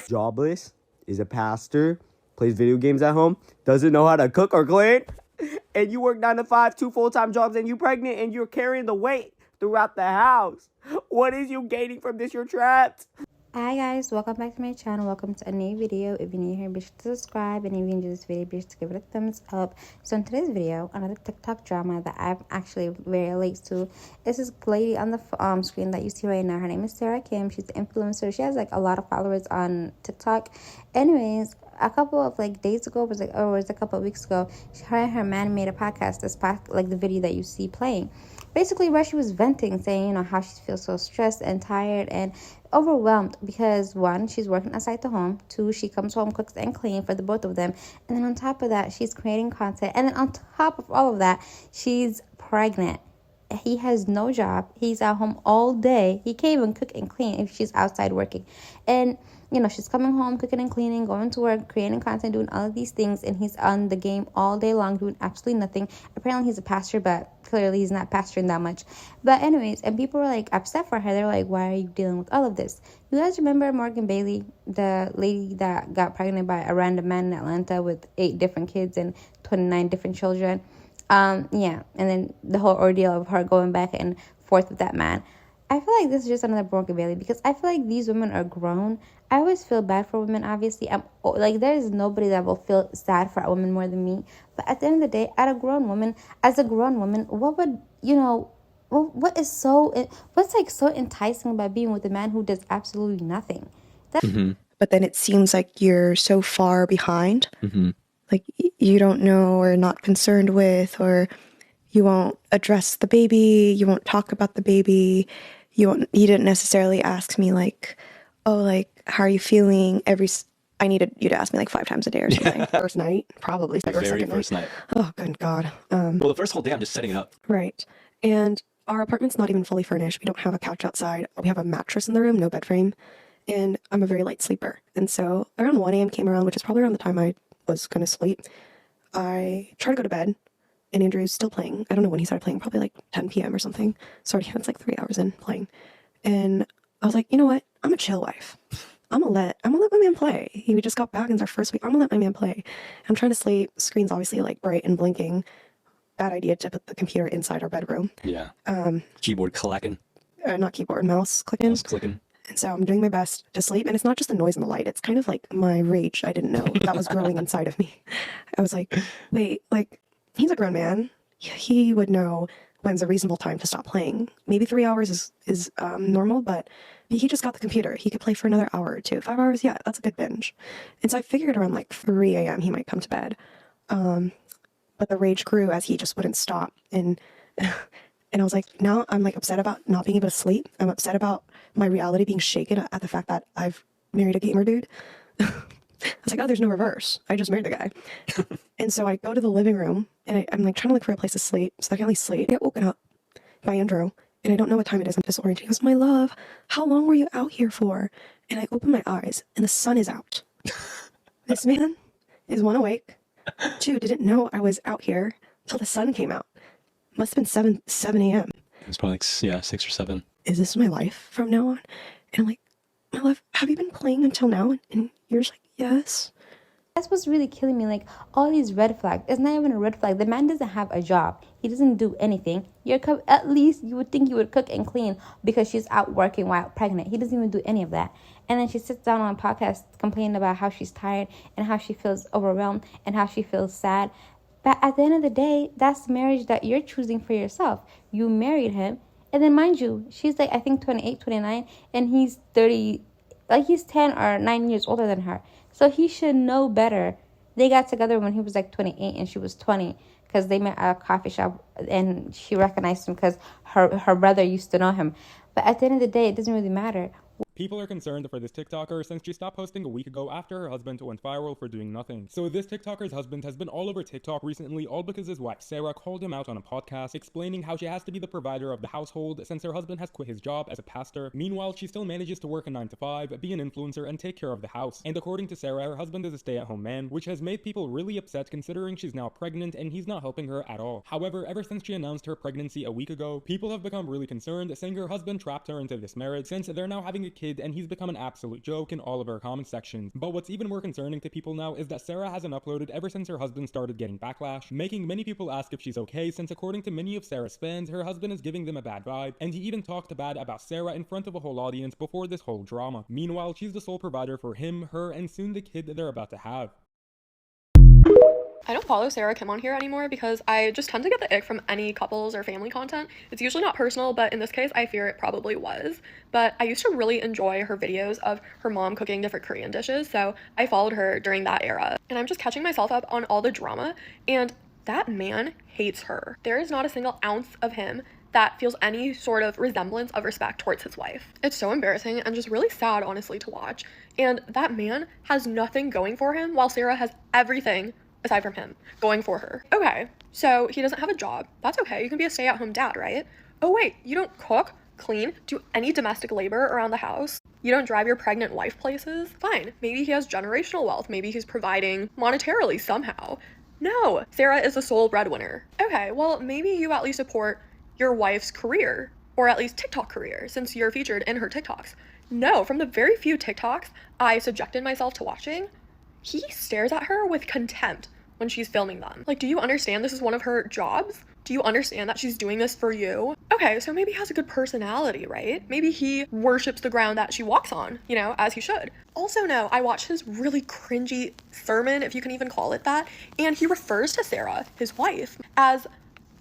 jobless, is a pastor, plays video games at home, doesn't know how to cook or clean, and you work 9 to 5, 2 full-time jobs, and you're pregnant and you're carrying the weight throughout the house. What is you gaining from this? You're trapped. Hi guys, welcome back to my channel. Welcome to a new video. If you're new here, be sure to subscribe, and if you enjoy this video, be sure to give it a thumbs up. So in today's video, another TikTok drama that I'm actually very late to is this lady on the screen that you see right now. Her name is Sarah Kim. She's an influencer. She has like a lot of followers on TikTok. Anyways, a couple of days ago, was a couple of weeks ago, her and her man made a podcast, like the video that you see playing, basically where she was venting, saying how she feels so stressed and tired and overwhelmed because, one, she's working outside the home, two, she comes home, cooks and cleans for the both of them, and then on top of that, she's creating content, and then on top of all of that, she's pregnant. He has no job. He's at home all day. He can't even cook and clean if she's outside working. And she's coming home, cooking and cleaning, going to work, creating content, doing all of these things, and he's on the game all day long doing absolutely nothing. Apparently he's a pastor, but clearly he's not pastoring that much. But anyways, and people were upset for her. They're like, why are you dealing with all of this? You guys remember Morgan Bailey, the lady that got pregnant by a random man in Atlanta with 8 different kids and 29 different children? Yeah, and then the whole ordeal of her going back and forth with that man. I feel like this is just another Morgan Bailey, because I feel like these women are grown. I always feel bad for women, obviously. There is nobody that will feel sad for a woman more than me. But at the end of the day, as a grown woman, what would, what's so enticing about being with a man who does absolutely nothing? But then it seems like you're so far behind. Like you don't know or not concerned with, or you won't address the baby, you won't talk about the baby, you didn't necessarily ask me how are you feeling I needed you to ask me 5 times a day or something. First night, probably. The very first night. Oh, good God. Well, the first whole day I'm just setting it up. Right. And our apartment's not even fully furnished. We don't have a couch outside. We have a mattress in the room, no bed frame. And I'm a very light sleeper. And so around 1 a.m. came around, which is probably around the time I was going to sleep. I tried to go to bed, and Andrew's still playing. I don't know when he started playing, probably 10 p.m. or something. Sorry, it's 3 hours in playing. And I was like, you know what? I'm a chill wife. I'm gonna let my man play. He just got back in our first week. I'm gonna let my man play. I'm trying to sleep. Screen's obviously bright and blinking. Bad idea to put the computer inside our bedroom. Yeah. Keyboard clacking. Not keyboard, mouse clicking. Mouse clicking. And so I'm doing my best to sleep. And it's not just the noise and the light. It's kind of my rage. I didn't know that was growing inside of me. I was like, wait, he's a grown man. He would know when's a reasonable time to stop playing. Maybe 3 hours is normal, but he just got the computer. He could play for another hour or 2. 5 hours, yeah, that's a good binge. And so I figured around 3 a.m. he might come to bed. But the rage grew as he just wouldn't stop. And I was like, now I'm upset about not being able to sleep. I'm upset about my reality being shaken at the fact that I've married a gamer dude. I was like, oh, there's no reverse. I just married the guy. And so I go to the living room, and I'm trying to look for a place to sleep so I can at least sleep. I get woken up by Andrew, and I don't know what time it is. I'm disoriented. He goes, my love, how long were you out here for? And I open my eyes, and the sun is out. This man is 1, awake. 2, didn't know I was out here till the sun came out. Must have been 7 a.m. It was probably 6 or 7. Is this my life from now on? And I'm like, my love, have you been playing until now? And you're just like, yes. That's what's really killing me. All these red flags. It's not even a red flag. The man doesn't have a job. He doesn't do anything. At least you would think he would cook and clean because she's out working while pregnant. He doesn't even do any of that. And then she sits down on a podcast complaining about how she's tired and how she feels overwhelmed and how she feels sad. But at the end of the day, that's the marriage that you're choosing for yourself. You married him. And then mind you, she's I think 28, 29, and he's 30, he's 10 or 9 years older than her. So he should know better. They got together when he was 28 and she was 20 because they met at a coffee shop, and she recognized him because her brother used to know him. But at the end of the day, it doesn't really matter. People are concerned for this TikToker since she stopped posting a week ago after her husband went viral for doing nothing. So this TikToker's husband has been all over TikTok recently, all because his wife Sarah called him out on a podcast explaining how she has to be the provider of the household since her husband has quit his job as a pastor. Meanwhile, she still manages to work a 9 to 5, be an influencer, and take care of the house. And according to Sarah, her husband is a stay-at-home man, which has made people really upset considering she's now pregnant and he's not helping her at all. However, ever since she announced her pregnancy a week ago, people have become really concerned, saying her husband trapped her into this marriage since they're now having a kid kid, and he's become an absolute joke in all of our comment sections. But what's even more concerning to people now is that Sarah hasn't uploaded ever since her husband started getting backlash, making many people ask if she's okay, since according to many of Sarah's fans, her husband is giving them a bad vibe, and he even talked bad about Sarah in front of a whole audience before this whole drama. Meanwhile, she's the sole provider for him, her, and soon the kid that they're about to have. I don't follow Sarah Kim on here anymore because I just tend to get the ick from any couples or family content. It's usually not personal, but in this case, I fear it probably was. But I used to really enjoy her videos of her mom cooking different Korean dishes, so I followed her during that era. And I'm just catching myself up on all the drama, and that man hates her. There is not a single ounce of him that feels any sort of resemblance of respect towards his wife. It's so embarrassing and just really sad, honestly, to watch. And that man has nothing going for him, while Sarah has everything aside from him going for her. Okay, so he doesn't have a job. That's okay. You can be a stay-at-home dad, right? Oh wait, you don't cook, clean, do any domestic labor around the house? You don't drive your pregnant wife places? Fine. Maybe he has generational wealth. Maybe he's providing monetarily somehow. No, Sarah is the sole breadwinner. Okay, well, maybe you at least support your wife's career, or at least TikTok career, since you're featured in her TikToks. No, from the very few TikToks I subjected myself to watching, he stares at her with contempt when she's filming them. Like, do you understand this is one of her jobs? Do you understand that she's doing this for you? Okay, so maybe he has a good personality, right? Maybe he worships the ground that she walks on, you know, as he should. Also, no, I watched his really cringy sermon, if you can even call it that, and he refers to Sarah, his wife, as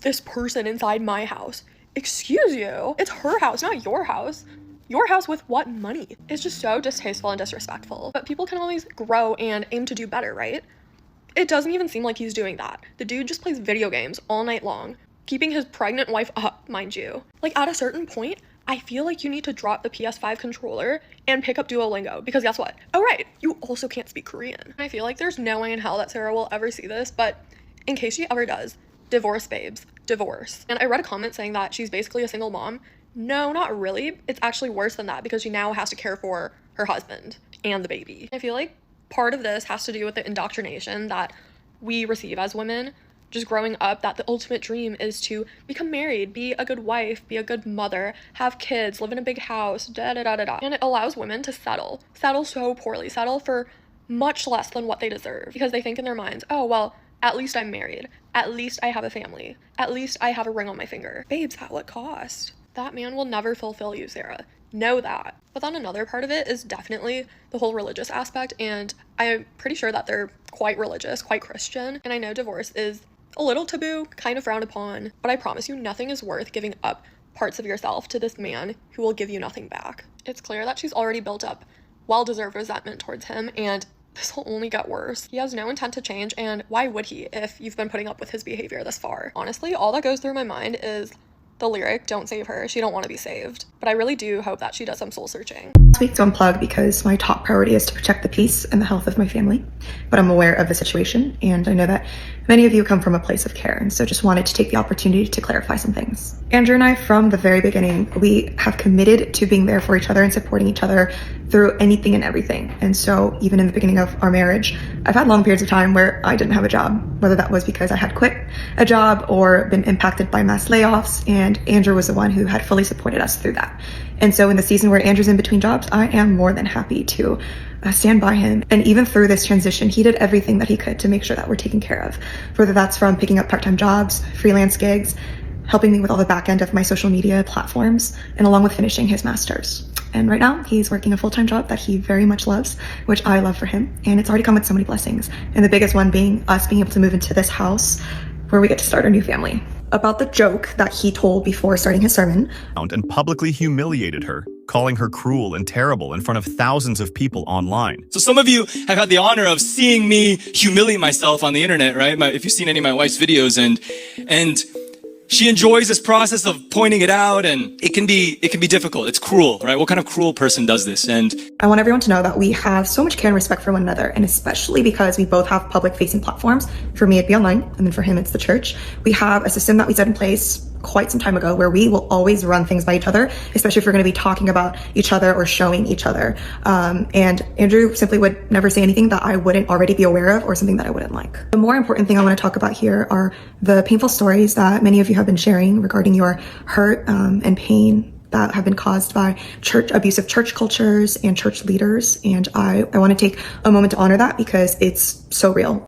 this person inside my house. Excuse you, it's her house, not your house. Your house with what money? It's just so distasteful and disrespectful. But people can always grow and aim to do better, right? It doesn't even seem like he's doing that. The dude just plays video games all night long, keeping his pregnant wife up, mind you. Like, at a certain point, I feel like you need to drop the PS5 controller and pick up Duolingo, because guess what? Oh right, you also can't speak Korean. I feel like there's no way in hell that Sarah will ever see this, but in case she ever does, divorce, babes, divorce. And I read a comment saying that she's basically a single mom. No, not really. It's actually worse than that, because she now has to care for her husband and the baby. I feel like part of this has to do with the indoctrination that we receive as women, just growing up, that the ultimate dream is to become married, be a good wife, be a good mother, have kids, live in a big house, da-da-da-da-da. And it allows women to settle so poorly, settle for much less than what they deserve, because they think in their minds, oh, well, at least I'm married, at least I have a family, at least I have a ring on my finger. Babes, at what cost? That man will never fulfill you, Sarah. Know that. But then another part of it is definitely the whole religious aspect, and I'm pretty sure that they're quite religious, quite Christian, and I know divorce is a little taboo, kind of frowned upon, but I promise you nothing is worth giving up parts of yourself to this man who will give you nothing back. It's clear that she's already built up well-deserved resentment towards him, and this will only get worse. He has no intent to change, and why would he if you've been putting up with his behavior this far? Honestly, all that goes through my mind is the lyric, "Don't save her, she don't want to be saved." But I really do hope that she does some soul searching. Last week to unplug because my top priority is to protect the peace and the health of my family, but I'm aware of the situation, and I know that many of you come from a place of care, and so just wanted to take the opportunity to clarify some things. Andrew and I, from the very beginning, we have committed to being there for each other and supporting each other through anything and everything. And so even in the beginning of our marriage, I've had long periods of time where I didn't have a job, whether that was because I had quit a job or been impacted by mass layoffs, and Andrew was the one who had fully supported us through that. And so in the season where Andrew's in between jobs, I am more than happy to stand by him. And even through this transition, he did everything that he could to make sure that we're taken care of, whether that's from picking up part-time jobs, freelance gigs, helping me with all the back end of my social media platforms, and along with finishing his master's. And right now he's working a full-time job that he very much loves, which I love for him. And it's already come with so many blessings. And the biggest one being us being able to move into this house where we get to start our new family. About the joke that he told before starting his sermon. And publicly humiliated her, calling her cruel and terrible in front of thousands of people online. So some of you have had the honor of seeing me humiliate myself on the internet, right? If you've seen any of my wife's videos, and she enjoys this process of pointing it out, and it can be difficult. It's cruel, right? What kind of cruel person does this? And I want everyone to know that we have so much care and respect for one another, and especially because we both have public facing platforms. For me, it'd be online, and then for him, it's the church. We have a system that we set in place quite some time ago where we will always run things by each other, especially if we're going to be talking about each other or showing each other. And Andrew simply would never say anything that I wouldn't already be aware of or something that I wouldn't like. The more important thing I want to talk about here are the painful stories that many of you have been sharing regarding your hurt and pain that have been caused by abusive church cultures and church leaders. And I want to take a moment to honor that because it's so real.